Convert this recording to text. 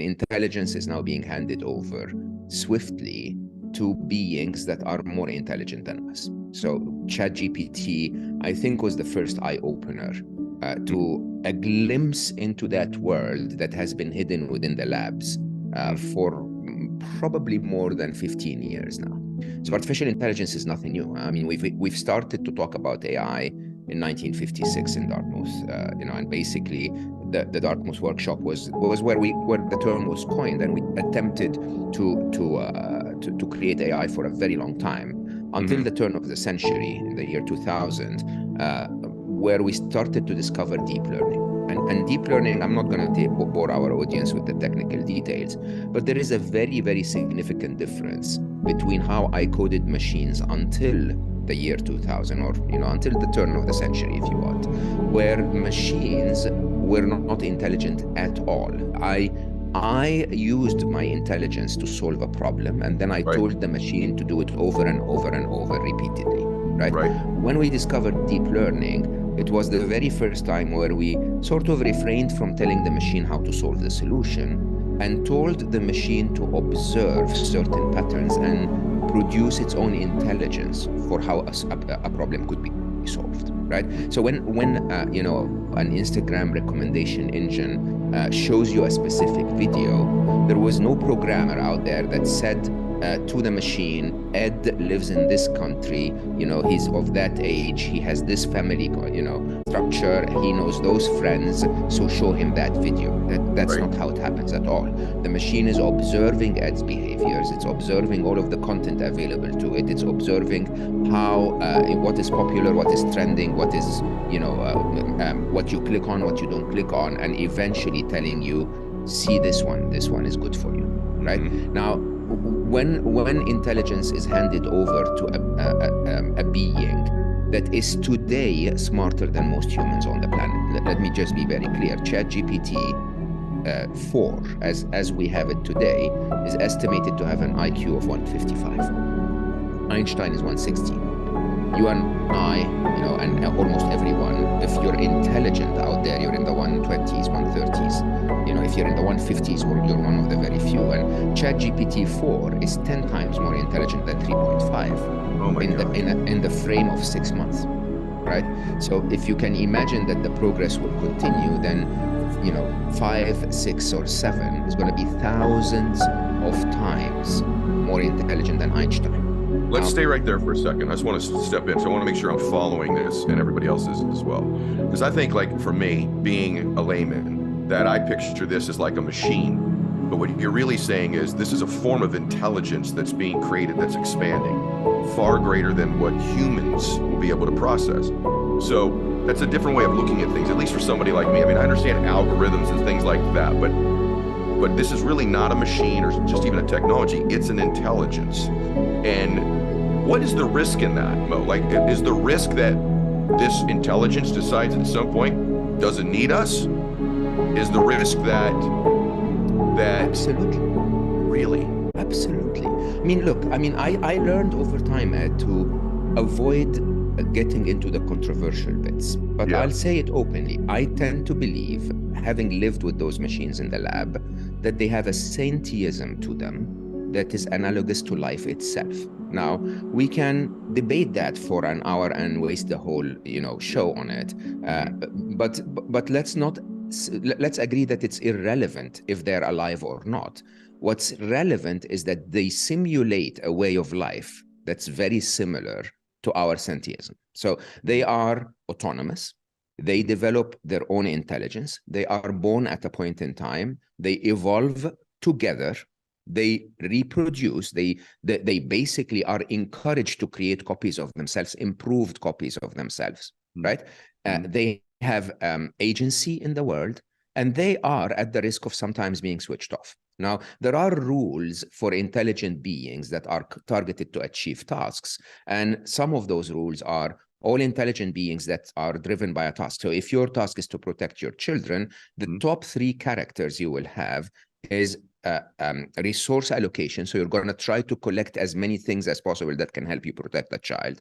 intelligence is now being handed over swiftly to beings that are more intelligent than us. So ChatGPT, I think, was the first eye-opener to a glimpse into that world that has been hidden within the labs for probably more than 15 years now. So artificial intelligence is nothing new. I mean, we've started to talk about AI in 1956 in Dartmouth, and basically the Dartmouth workshop was where the term was coined, and we attempted to create AI for a very long time until the turn of the century, in the year 2000, where we started to discover deep learning. And deep learning, I'm not going to bore our audience with the technical details, but there is a very, very significant difference between how I coded machines until the year 2000, or until the turn of the century, if you want, where machines were not intelligent at all. I used my intelligence to solve a problem, and then I told the machine to do it over and over and over repeatedly. Right? When we discovered deep learning, it was the very first time where we sort of refrained from telling the machine how to solve the solution and told the machine to observe certain patterns and produce its own intelligence for how a problem could be solved, right? So when an Instagram recommendation engine shows you a specific video, there was no programmer out there that said to the machine, Ed lives in this country, he's of that age, he has this family, structure, he knows those friends, so show him that video. That's not how it happens at all. The machine is observing Ed's behaviors, it's observing all of the content available to it, it's observing how, what is popular, what is trending, what is, what you click on, what you don't click on, and eventually telling you, see this one is good for you, right? Now, when intelligence is handed over to a being that is today smarter than most humans on the planet, let me just be very clear. ChatGPT 4, as we have it today, is estimated to have an IQ of 155. Einstein is 160. You and I, and almost everyone, if you're intelligent out there, you're in the 120s, 130s. If you're in the 150s, you're one of the very few. And ChatGPT 4 is 10 times more intelligent than 3.5 in the frame of 6 months, right? So if you can imagine that the progress will continue, then 5, 6, or 7 is going to be thousands of times more intelligent than Einstein. Let's stay right there for a second. I just want to step in. So I want to make sure I'm following this and everybody else is as well. Because I think, like, for me, being a layman, that I picture this as like a machine. But what you're really saying is this is a form of intelligence that's being created, that's expanding, far greater than what humans will be able to process. So that's a different way of looking at things, at least for somebody like me. I mean, I understand algorithms and things like that, but this is really not a machine or just even a technology. It's an intelligence. And what is the risk in that, Mo? Like, is the risk that this intelligence decides at some point doesn't need us? Is the risk that Absolutely. Really? Absolutely. I mean, look, I learned over time, Ed, to avoid getting into the controversial bits, but I'll say it openly. I tend to believe, having lived with those machines in the lab, that they have a sentientism to them that is analogous to life itself. Now, we can debate that for an hour and waste the whole, show on it. But let's agree that it's irrelevant if they're alive or not. What's relevant is that they simulate a way of life that's very similar to our sentientism. So they are autonomous. They develop their own intelligence. They are born at a point in time. They evolve together. They reproduce. They basically are encouraged to create copies of themselves, improved copies of themselves, right? They have agency in the world, and they are at the risk of sometimes being switched off. Now, there are rules for intelligent beings that are targeted to achieve tasks, and some of those rules are all intelligent beings that are driven by a task. So if your task is to protect your children, the top 3 characters you will have is resource allocation. So you're going to try to collect as many things as possible that can help you protect the child.